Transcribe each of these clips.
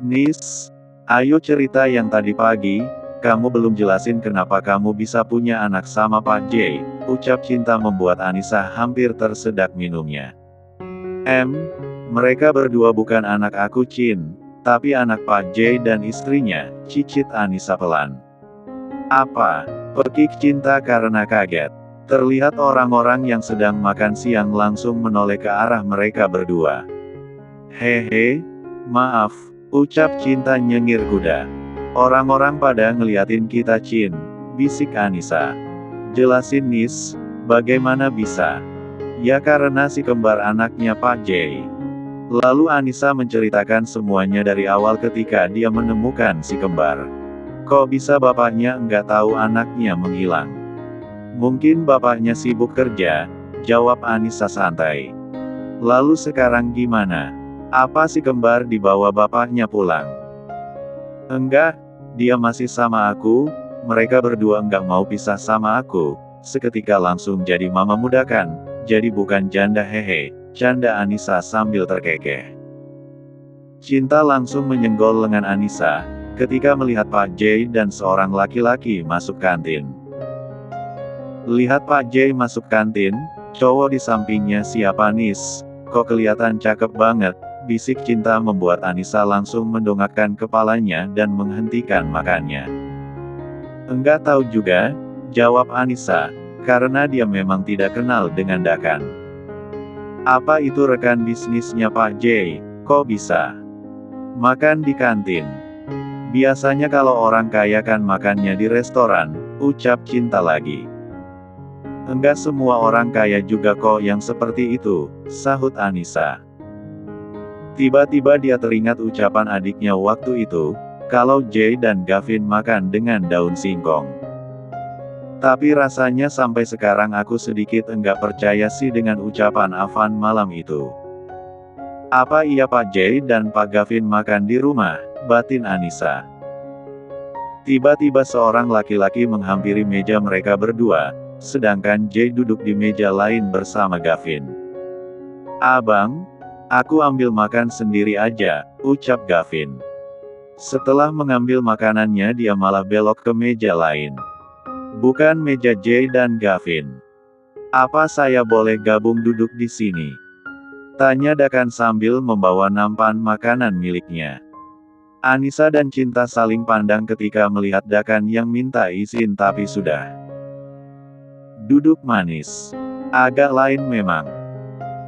Nis, ayo cerita yang tadi pagi, kamu belum jelasin kenapa kamu bisa punya anak sama Pak J. Ucap Cinta membuat Anissa hampir tersedak minumnya. Mereka berdua bukan anak aku Cin, tapi anak Pak J dan istrinya, cicit Anissa pelan. Apa? Pekik Cinta karena kaget. Terlihat orang-orang yang sedang makan siang langsung menoleh ke arah mereka berdua. Hehe, maaf, ucap Cinta nyengir kuda. Orang-orang pada ngeliatin kita Cin, bisik Anissa. Jelasin Nis, bagaimana bisa? Ya karena si kembar anaknya Pak J. Lalu Anissa menceritakan semuanya dari awal ketika dia menemukan si kembar. Kok bisa bapaknya nggak tahu anaknya menghilang? Mungkin bapaknya sibuk kerja, jawab Anissa santai. Lalu sekarang gimana? Apa si kembar dibawa bapaknya pulang? Enggak, dia masih sama aku, mereka berdua enggak mau pisah sama aku, seketika langsung jadi mama muda kan, jadi bukan janda hehe, canda Anissa sambil terkekeh. Cinta langsung menyenggol lengan Anissa, ketika melihat Pak J dan seorang laki-laki masuk kantin. Lihat Pak J masuk kantin, cowok di sampingnya siapa Nis, kok kelihatan cakep banget, bisik Cinta membuat Anissa langsung mendongakkan kepalanya dan menghentikan makannya. Enggak tahu juga, jawab Anissa, karena dia memang tidak kenal dengan Dakan. Apa itu rekan bisnisnya Pak J, kok bisa makan di kantin? Biasanya kalau orang kaya kan makannya di restoran, ucap Cinta lagi. Enggak semua orang kaya juga kok yang seperti itu, sahut Anissa. Tiba-tiba dia teringat ucapan adiknya waktu itu, kalau J dan Gavin makan dengan daun singkong. Tapi rasanya sampai sekarang aku sedikit enggak percaya sih dengan ucapan Avan malam itu. Apa iya Pak J dan Pak Gavin makan di rumah, batin Anissa. Tiba-tiba seorang laki-laki menghampiri meja mereka berdua, sedangkan J duduk di meja lain bersama Gavin. Abang, aku ambil makan sendiri aja, ucap Gavin. Setelah mengambil makanannya dia malah belok ke meja lain. Bukan meja J dan Gavin. Apa saya boleh gabung duduk di sini? Tanya Dakan sambil membawa nampan makanan miliknya. Anissa dan Cinta saling pandang ketika melihat Dakan yang minta izin tapi sudah duduk manis. Agak lain memang.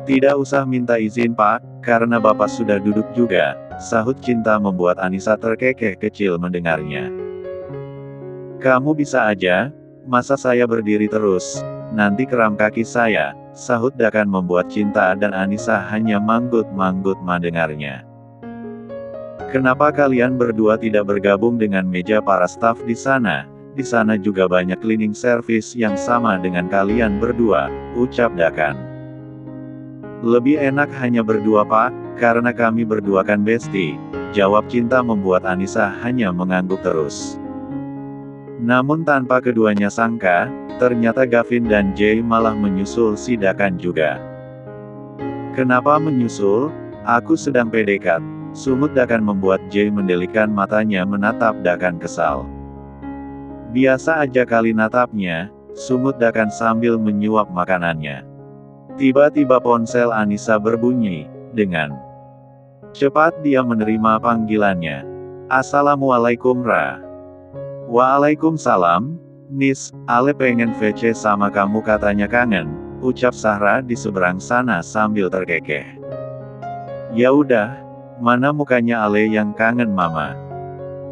Tidak usah minta izin Pak, karena Bapak sudah duduk juga, sahut Cinta membuat Anissa terkekeh kecil mendengarnya. Kamu bisa aja, masa saya berdiri terus, nanti kram kaki saya, sahut Dakan membuat Cinta dan Anissa hanya manggut-manggut mendengarnya. Kenapa kalian berdua tidak bergabung dengan meja para staf di sana? Di sana juga banyak cleaning service yang sama dengan kalian berdua, ucap Dakan. Lebih enak hanya berdua Pak, karena kami berdua kan bestie, jawab Cinta membuat Anissa hanya mengangguk terus. Namun tanpa keduanya sangka, ternyata Gavin dan J malah menyusul si Dakan juga. Kenapa menyusul? Aku sedang PDKT, sumut Dakan membuat J mendelikan matanya menatap Dakan kesal. Biasa aja kali natapnya, sumut Dakan sambil menyuap makanannya. Tiba-tiba ponsel Anissa berbunyi, dengan cepat dia menerima panggilannya. Assalamualaikum Ra. Waalaikumsalam, Nis, Ale pengen VC sama kamu katanya kangen, ucap Sahra di seberang sana sambil terkekeh. Ya udah, mana mukanya Ale yang kangen mama.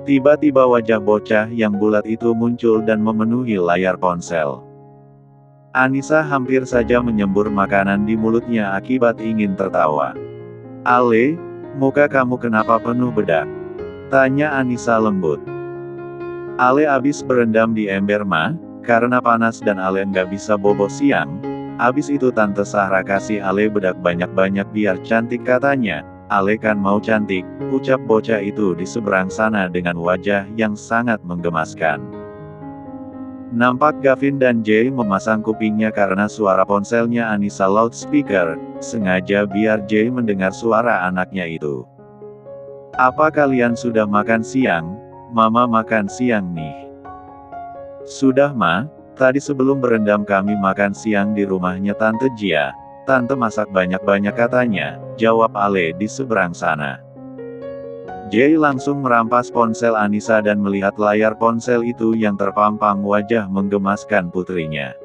Tiba-tiba wajah bocah yang bulat itu muncul dan memenuhi layar ponsel. Anissa hampir saja menyembur makanan di mulutnya akibat ingin tertawa. Ale, muka kamu kenapa penuh bedak? Tanya Anissa lembut. Ale abis berendam di ember mah, karena panas dan Ale nggak bisa bobo siang. Abis itu Tante Sahra kasih Ale bedak banyak-banyak biar cantik katanya. Ale kan mau cantik, ucap bocah itu di seberang sana dengan wajah yang sangat menggemaskan. Nampak Gavin dan J memasang kupingnya karena suara ponselnya Anissa loudspeaker, sengaja biar J mendengar suara anaknya itu. Apa kalian sudah makan siang? Mama makan siang nih. Sudah Ma, tadi sebelum berendam kami makan siang di rumahnya Tante Jia. Tante masak banyak-banyak katanya, jawab Ale di seberang sana. Jay langsung merampas ponsel Anissa dan melihat layar ponsel itu yang terpampang wajah menggemaskan putrinya.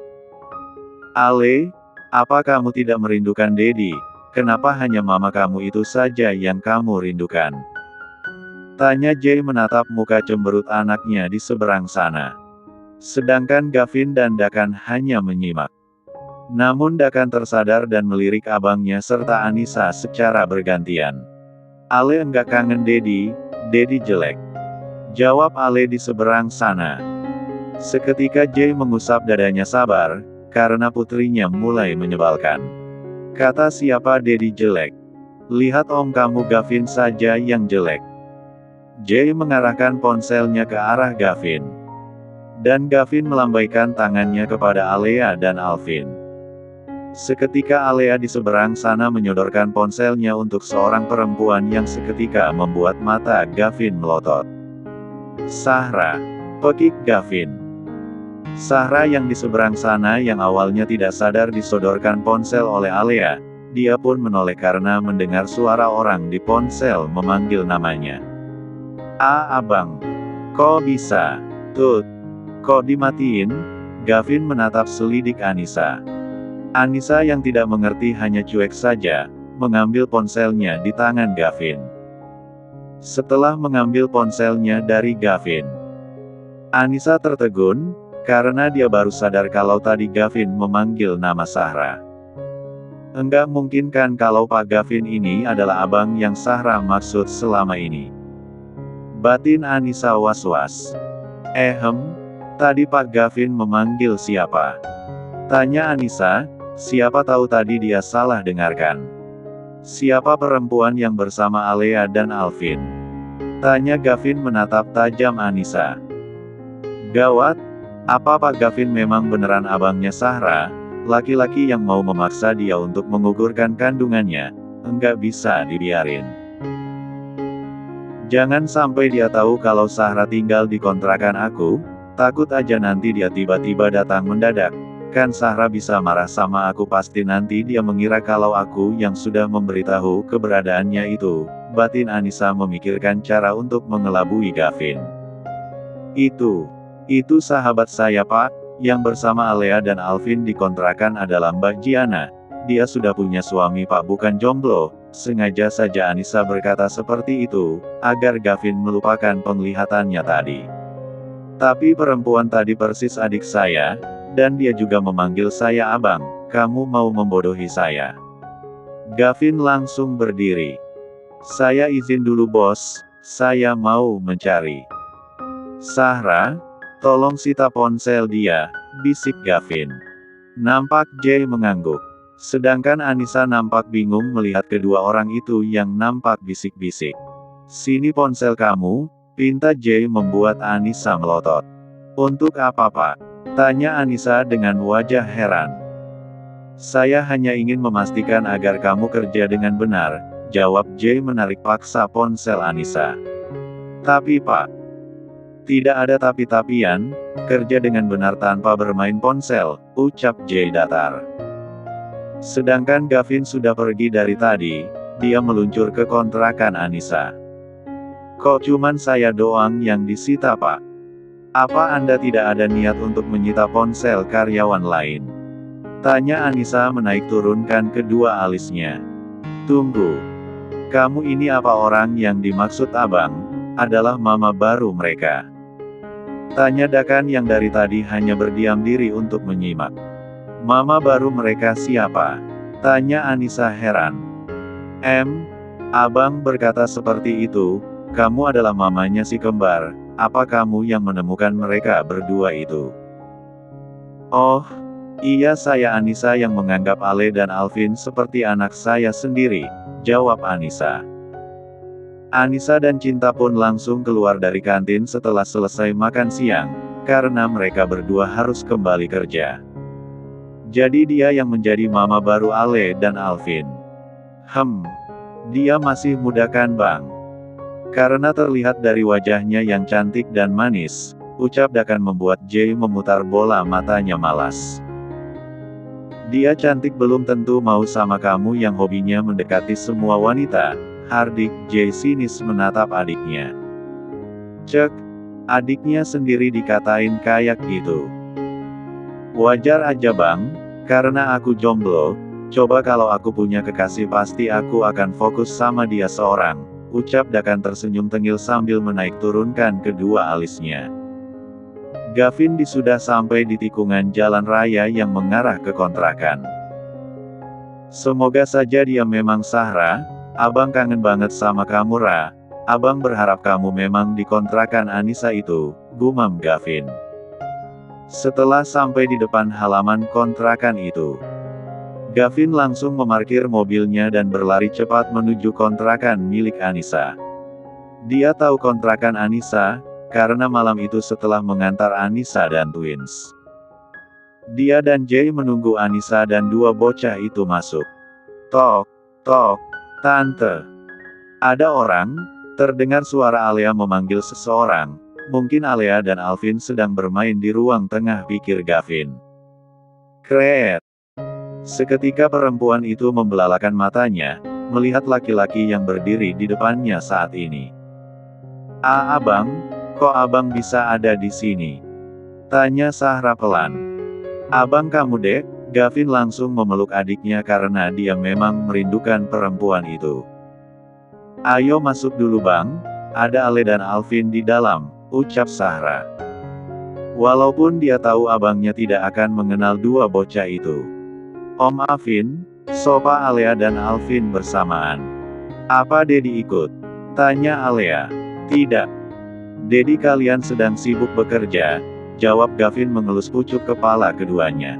Ale, apa kamu tidak merindukan Dedi? Kenapa hanya mama kamu itu saja yang kamu rindukan? Tanya Jay menatap muka cemberut anaknya di seberang sana. Sedangkan Gavin dan Dakan hanya menyimak. Namun Dakan tersadar dan melirik abangnya serta Anissa secara bergantian. Ale enggak kangen Dedi jelek. Jawab Ale di seberang sana. Seketika Jay mengusap dadanya sabar, karena putrinya mulai menyebalkan. Kata siapa Dedi jelek? Lihat om kamu Gavin saja yang jelek. Jay mengarahkan ponselnya ke arah Gavin. Dan Gavin melambaikan tangannya kepada Alea dan Alvin. Seketika Alea di seberang sana menyodorkan ponselnya untuk seorang perempuan yang seketika membuat mata Gavin melotot. Sahra, pekik Gavin. Sahra yang di seberang sana yang awalnya tidak sadar disodorkan ponsel oleh Alea, dia pun menoleh karena mendengar suara orang di ponsel memanggil namanya. Abang. Kok bisa? Tut. Kok dimatiin? Gavin menatap selidik Anissa. Anissa yang tidak mengerti hanya cuek saja, mengambil ponselnya di tangan Gavin. Setelah mengambil ponselnya dari Gavin, Anissa tertegun, karena dia baru sadar kalau tadi Gavin memanggil nama Sahra. Enggak mungkin kan kalau Pak Gavin ini adalah abang yang Sahra maksud selama ini. Batin Anissa was-was. Tadi Pak Gavin memanggil siapa? Tanya Anissa, siapa tahu tadi dia salah dengarkan. Siapa perempuan yang bersama Alea dan Alvin? Tanya Gavin menatap tajam Anissa. Gawat, apa Pak Gavin memang beneran abangnya Sahra, laki-laki yang mau memaksa dia untuk menggugurkan kandungannya? Enggak bisa dibiarin. Jangan sampai dia tahu kalau Sahra tinggal di kontrakan aku. Takut aja nanti dia tiba-tiba datang mendadak. Kan Sahra bisa marah sama aku, pasti nanti dia mengira kalau aku yang sudah memberitahu keberadaannya itu. Batin Anissa memikirkan cara untuk mengelabui Gavin. Itu sahabat saya Pak, yang bersama Alea dan Alvin di kontrakan adalah Mbak Giana. Dia sudah punya suami Pak, bukan jomblo. Sengaja saja Anissa berkata seperti itu, agar Gavin melupakan penglihatannya tadi. Tapi perempuan tadi persis adik saya, dan dia juga memanggil saya abang. Kamu mau membodohi saya? Gavin langsung berdiri. Saya izin dulu bos, saya mau mencari Sahra. Tolong sita ponsel dia, bisik Gavin. Nampak Jay mengangguk. Sedangkan Anissa nampak bingung melihat kedua orang itu yang nampak bisik-bisik. Sini ponsel kamu, pinta Jay membuat Anissa melotot. Untuk apa Pak? Tanya Anissa dengan wajah heran. Saya hanya ingin memastikan agar kamu kerja dengan benar, jawab Jay menarik paksa ponsel Anissa. Tapi Pak, tidak ada tapi-tapian, kerja dengan benar tanpa bermain ponsel, ucap Jay datar. Sedangkan Gavin sudah pergi dari tadi, dia meluncur ke kontrakan Anissa. Kok cuman saya doang yang disita Pak? Apa Anda tidak ada niat untuk menyita ponsel karyawan lain? Tanya Anissa menaik turunkan kedua alisnya. Tunggu. Kamu ini apa orang yang dimaksud abang? Adalah mama baru mereka. Tanya Dakan yang dari tadi hanya berdiam diri untuk menyimak. Mama baru mereka siapa? Tanya Anissa heran. Abang berkata seperti itu, kamu adalah mamanya si kembar, apa kamu yang menemukan mereka berdua itu? Oh, iya saya Anissa yang menganggap Ale dan Alvin seperti anak saya sendiri, jawab Anissa. Anissa dan Cinta pun langsung keluar dari kantin setelah selesai makan siang, karena mereka berdua harus kembali kerja. Jadi dia yang menjadi mama baru Ale dan Alvin. Dia masih muda kan bang? Karena terlihat dari wajahnya yang cantik dan manis, ucap Dakan membuat Jay memutar bola matanya malas. Dia cantik belum tentu mau sama kamu yang hobinya mendekati semua wanita, hardik. Jay sinis menatap adiknya. Cek, adiknya sendiri dikatain kayak gitu. Wajar aja bang, karena aku jomblo, coba kalau aku punya kekasih pasti aku akan fokus sama dia seorang, ucap Dakan tersenyum tengil sambil menaik turunkan kedua alisnya. Gavin sudah sampai di tikungan jalan raya yang mengarah ke kontrakan. Semoga saja dia memang Sahra, abang kangen banget sama kamu Ra, abang berharap kamu memang di kontrakan Anissa itu, gumam Gavin. Setelah sampai di depan halaman kontrakan itu, Gavin langsung memarkir mobilnya dan berlari cepat menuju kontrakan milik Anissa. Dia tahu kontrakan Anissa, karena malam itu setelah mengantar Anissa dan Twins. Dia dan Jay menunggu Anissa dan dua bocah itu masuk. Tok, tok, tante. Ada orang? Terdengar suara Alea memanggil seseorang. Mungkin Alea dan Alvin sedang bermain di ruang tengah, pikir Gavin. Kreet. Seketika perempuan itu membelalakan matanya, melihat laki-laki yang berdiri di depannya saat ini. Abang, kok abang bisa ada di sini? Tanya Sahra pelan. Abang kamu dek, Gavin langsung memeluk adiknya karena dia memang merindukan perempuan itu. Ayo masuk dulu bang, ada Ale dan Alvin di dalam, ucap Sahra. Walaupun dia tahu abangnya tidak akan mengenal dua bocah itu. Om Alvin, sopa Alea dan Alvin bersamaan. Apa Dedi ikut? Tanya Alea. Tidak. Dedi kalian sedang sibuk bekerja, jawab Gavin mengelus pucuk kepala keduanya.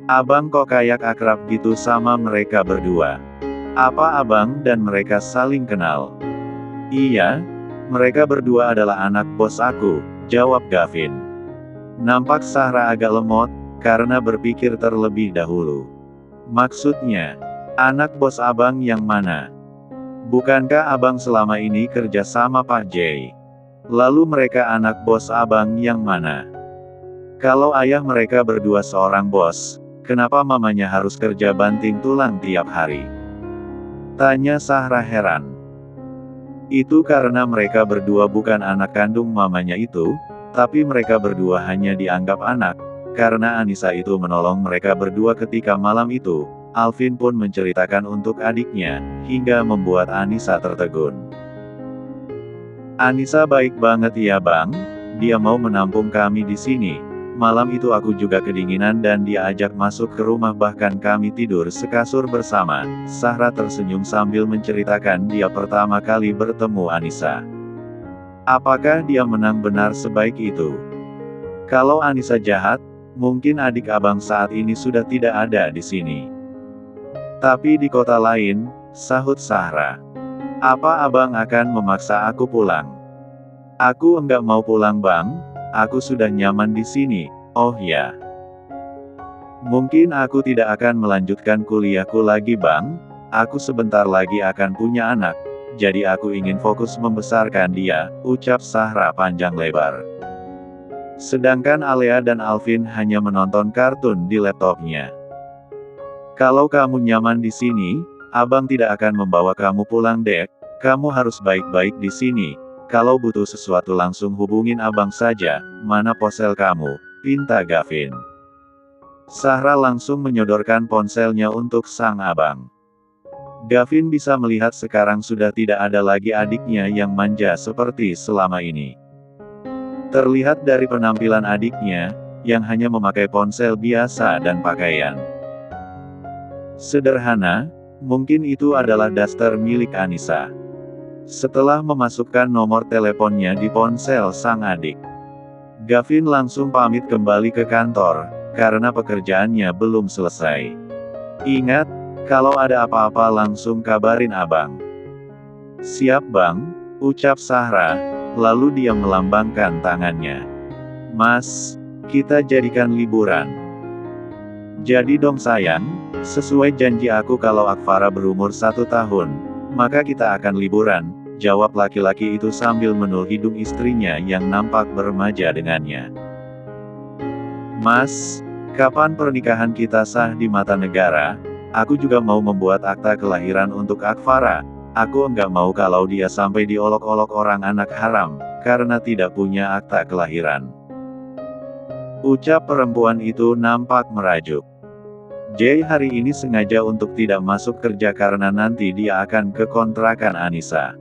Abang kok kayak akrab gitu sama mereka berdua? Apa abang dan mereka saling kenal? Iya, mereka berdua adalah anak bos aku, jawab Gavin. Nampak Sahra agak lemot, karena berpikir terlebih dahulu. Maksudnya, anak bos abang yang mana? Bukankah abang selama ini kerja sama Pak Jay? Lalu mereka anak bos abang yang mana? Kalau ayah mereka berdua seorang bos, kenapa mamanya harus kerja banting tulang tiap hari? Tanya Sahra heran. Itu karena mereka berdua bukan anak kandung mamanya itu, tapi mereka berdua hanya dianggap anak, karena Anissa itu menolong mereka berdua ketika malam itu. Alvin pun menceritakan untuk adiknya, hingga membuat Anissa tertegun. Anissa baik banget ya bang, dia mau menampung kami di sini. Malam itu aku juga kedinginan dan dia ajak masuk ke rumah bahkan kami tidur sekasur bersama. Sahra tersenyum sambil menceritakan dia pertama kali bertemu Anissa. Apakah dia menang benar sebaik itu? Kalau Anissa jahat, mungkin adik abang saat ini sudah tidak ada di sini. Tapi di kota lain, sahut Sahra. Apa abang akan memaksa aku pulang? Aku enggak mau pulang bang, aku sudah nyaman di sini. Oh ya. Mungkin aku tidak akan melanjutkan kuliahku lagi bang, aku sebentar lagi akan punya anak, jadi aku ingin fokus membesarkan dia, ucap Sahra panjang lebar. Sedangkan Alea dan Alvin hanya menonton kartun di laptopnya. Kalau kamu nyaman di sini, abang tidak akan membawa kamu pulang dek, kamu harus baik-baik di sini. Kalau butuh sesuatu langsung hubungin abang saja, mana ponsel kamu, pinta Gavin. Sahra langsung menyodorkan ponselnya untuk sang abang. Gavin bisa melihat sekarang sudah tidak ada lagi adiknya yang manja seperti selama ini. Terlihat dari penampilan adiknya, yang hanya memakai ponsel biasa dan pakaian sederhana, mungkin itu adalah daster milik Anissa. Setelah memasukkan nomor teleponnya di ponsel sang adik, Gavin langsung pamit kembali ke kantor, karena pekerjaannya belum selesai. Ingat, kalau ada apa-apa langsung kabarin abang. Siap bang, ucap Sahra, lalu dia melambangkan tangannya. Mas, kita jadikan liburan. Jadi dong sayang, sesuai janji aku kalau Akvara berumur 1 tahun, maka kita akan liburan, jawab laki-laki itu sambil menul hidung istrinya yang nampak beremaja dengannya. Mas, kapan pernikahan kita sah di mata negara? Aku juga mau membuat akta kelahiran untuk Akfara. Aku enggak mau kalau dia sampai diolok-olok orang anak haram, karena tidak punya akta kelahiran. Ucap perempuan itu nampak merajuk. Jay hari ini sengaja untuk tidak masuk kerja karena nanti dia akan ke kontrakan Anissa.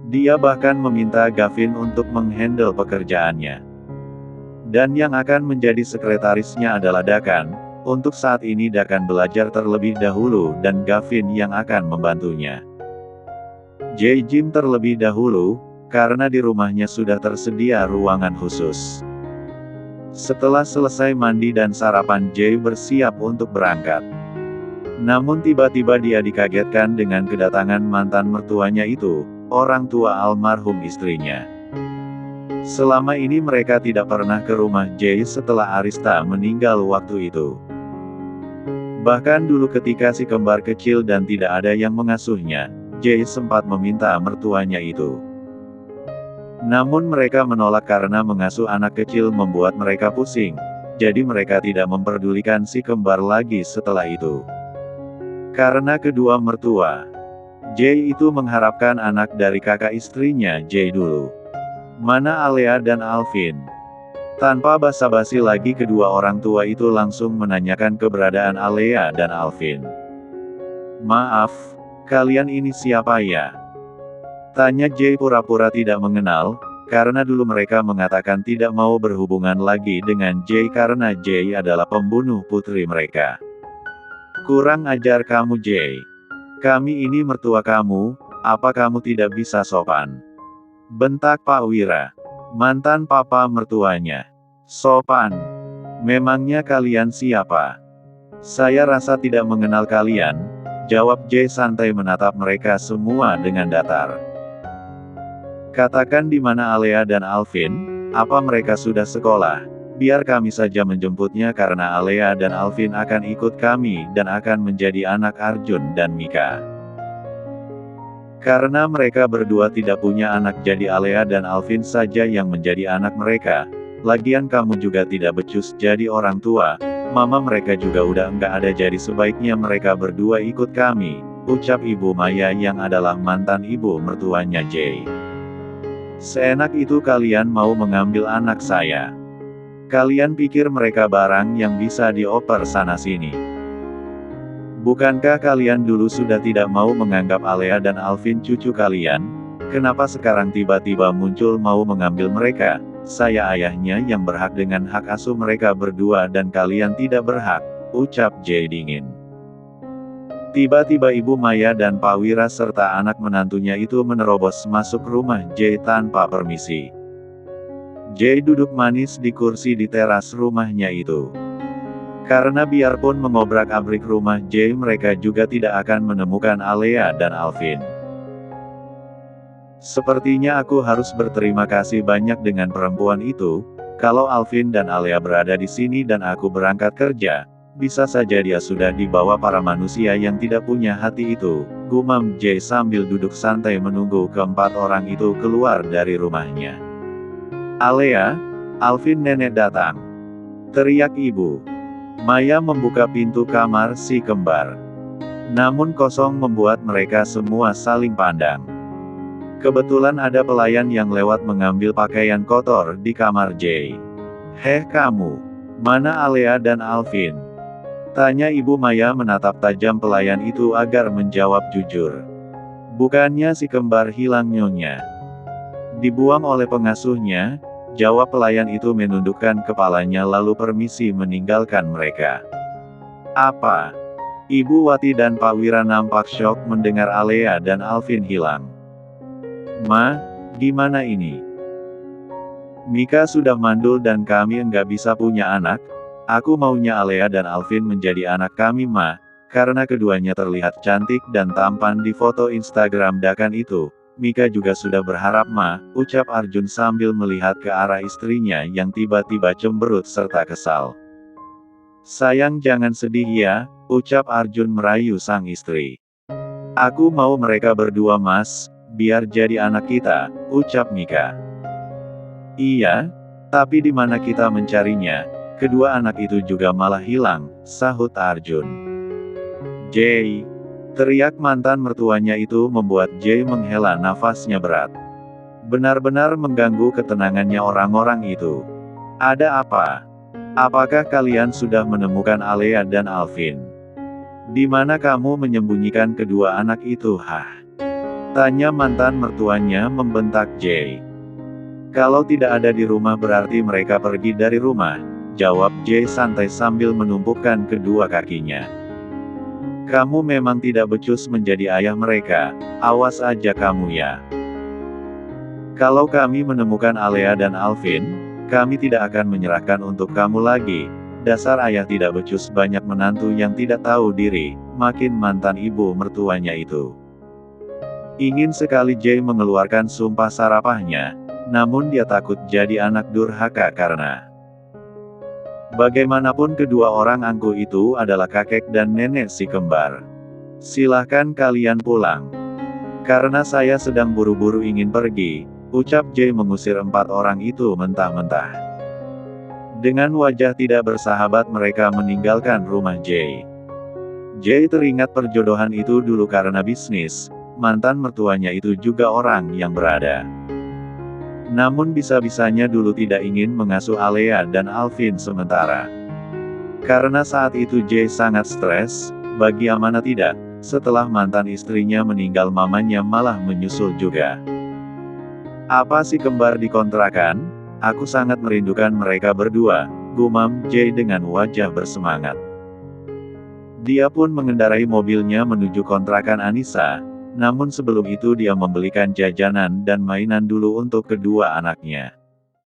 Dia bahkan meminta Gavin untuk menghandle pekerjaannya. Dan yang akan menjadi sekretarisnya adalah Dakan. Untuk saat ini Dakan belajar terlebih dahulu dan Gavin yang akan membantunya. Jay gym terlebih dahulu, karena di rumahnya sudah tersedia ruangan khusus. Setelah selesai mandi dan sarapan, Jay bersiap untuk berangkat. Namun tiba-tiba dia dikagetkan dengan kedatangan mantan mertuanya itu, orang tua almarhum istrinya. Selama ini mereka tidak pernah ke rumah Jay setelah Arista meninggal waktu itu. Bahkan dulu ketika si kembar kecil dan tidak ada yang mengasuhnya, Jay sempat meminta mertuanya itu. Namun mereka menolak karena mengasuh anak kecil membuat mereka pusing, jadi mereka tidak memperdulikan si kembar lagi setelah itu. Karena kedua mertua Jay itu mengharapkan anak dari kakak istrinya Jay dulu. Mana Alea dan Alvin? Tanpa basa-basi lagi kedua orang tua itu langsung menanyakan keberadaan Alea dan Alvin. Maaf, kalian ini siapa ya? Tanya Jay pura-pura tidak mengenal, karena dulu mereka mengatakan tidak mau berhubungan lagi dengan Jay karena Jay adalah pembunuh putri mereka. Kurang ajar kamu Jay. Kami ini mertua kamu, apa kamu tidak bisa sopan? Bentak Pak Wira, mantan papa mertuanya. Sopan? Memangnya kalian siapa? Saya rasa tidak mengenal kalian, jawab Jay santai menatap mereka semua dengan datar. Katakan di mana Alea dan Alvin, apa mereka sudah sekolah? Biar kami saja menjemputnya karena Alea dan Alvin akan ikut kami dan akan menjadi anak Arjun dan Mika. Karena mereka berdua tidak punya anak jadi Alea dan Alvin saja yang menjadi anak mereka. Lagian kamu juga tidak becus jadi orang tua, mama mereka juga udah enggak ada jadi sebaiknya mereka berdua ikut kami, ucap Ibu Maya yang adalah mantan ibu mertuanya Jay. Seenak itu kalian mau mengambil anak saya. Kalian pikir mereka barang yang bisa dioper sana-sini. Bukankah kalian dulu sudah tidak mau menganggap Alea dan Alvin cucu kalian? Kenapa sekarang tiba-tiba muncul mau mengambil mereka? Saya ayahnya yang berhak dengan hak asuh mereka berdua dan kalian tidak berhak, ucap Jay dingin. Tiba-tiba Ibu Maya dan Pak Wira serta anak menantunya itu menerobos masuk rumah Jay tanpa permisi. Jay duduk manis di kursi di teras rumahnya itu. Karena biarpun mengobrak-abrik rumah Jay mereka juga tidak akan menemukan Alea dan Alvin. Sepertinya aku harus berterima kasih banyak dengan perempuan itu, kalau Alvin dan Alea berada di sini dan aku berangkat kerja, bisa saja dia sudah dibawa para manusia yang tidak punya hati itu, gumam Jay sambil duduk santai menunggu keempat orang itu keluar dari rumahnya. Alea, Alvin nenek datang. Teriak ibu. Maya membuka pintu kamar si kembar. Namun kosong membuat mereka semua saling pandang. Kebetulan ada pelayan yang lewat mengambil pakaian kotor di kamar Jay. Heh kamu, mana Alea dan Alvin? Tanya Ibu Maya menatap tajam pelayan itu agar menjawab jujur. Bukannya si kembar hilang nyonya. Dibuang oleh pengasuhnya, jawab pelayan itu menundukkan kepalanya lalu permisi meninggalkan mereka. Apa? Ibu Wati dan Pak Wira nampak syok mendengar Alea dan Alvin hilang. Ma, gimana ini? Mika sudah mandul dan kami enggak bisa punya anak. Aku maunya Alea dan Alvin menjadi anak kami Ma, karena keduanya terlihat cantik dan tampan di foto Instagram Dakan itu. Mika juga sudah berharap Ma, ucap Arjun sambil melihat ke arah istrinya yang tiba-tiba cemberut serta kesal. Sayang jangan sedih ya, ucap Arjun merayu sang istri. Aku mau mereka berdua Mas, biar jadi anak kita, ucap Mika. Iya, tapi di mana kita mencarinya? Kedua anak itu juga malah hilang, sahut Arjun. Jay, teriak mantan mertuanya itu membuat Jay menghela nafasnya berat. Benar-benar mengganggu ketenangannya orang-orang itu. Ada apa? Apakah kalian sudah menemukan Alea dan Alvin? Di mana kamu menyembunyikan kedua anak itu, hah? Tanya mantan mertuanya membentak Jay. Kalau tidak ada di rumah berarti mereka pergi dari rumah, jawab Jay santai sambil menumpukan kedua kakinya. Kamu memang tidak becus menjadi ayah mereka, awas aja kamu ya. Kalau kami menemukan Alea dan Alvin, kami tidak akan menyerahkan untuk kamu lagi. Dasar ayah tidak becus, banyak menantu yang tidak tahu diri, makin mantan ibu mertuanya itu. Ingin sekali Jay mengeluarkan sumpah sarapahnya, namun dia takut jadi anak durhaka karena bagaimanapun kedua orang angkuh itu adalah kakek dan nenek si kembar. Silahkan kalian pulang. Karena saya sedang buru-buru ingin pergi, ucap Jay mengusir 4 orang itu mentah-mentah. Dengan wajah tidak bersahabat mereka meninggalkan rumah Jay. Jay teringat perjodohan itu dulu karena bisnis, mantan mertuanya itu juga orang yang berada. Namun bisa-bisanya dulu tidak ingin mengasuh Alea dan Alvin sementara. Karena saat itu Jay sangat stres, bagaimana tidak, setelah mantan istrinya meninggal mamanya malah menyusul juga. Apa si kembar di kontrakan? Aku sangat merindukan mereka berdua, gumam Jay dengan wajah bersemangat. Dia pun mengendarai mobilnya menuju kontrakan Anissa, namun sebelum itu dia membelikan jajanan dan mainan dulu untuk kedua anaknya.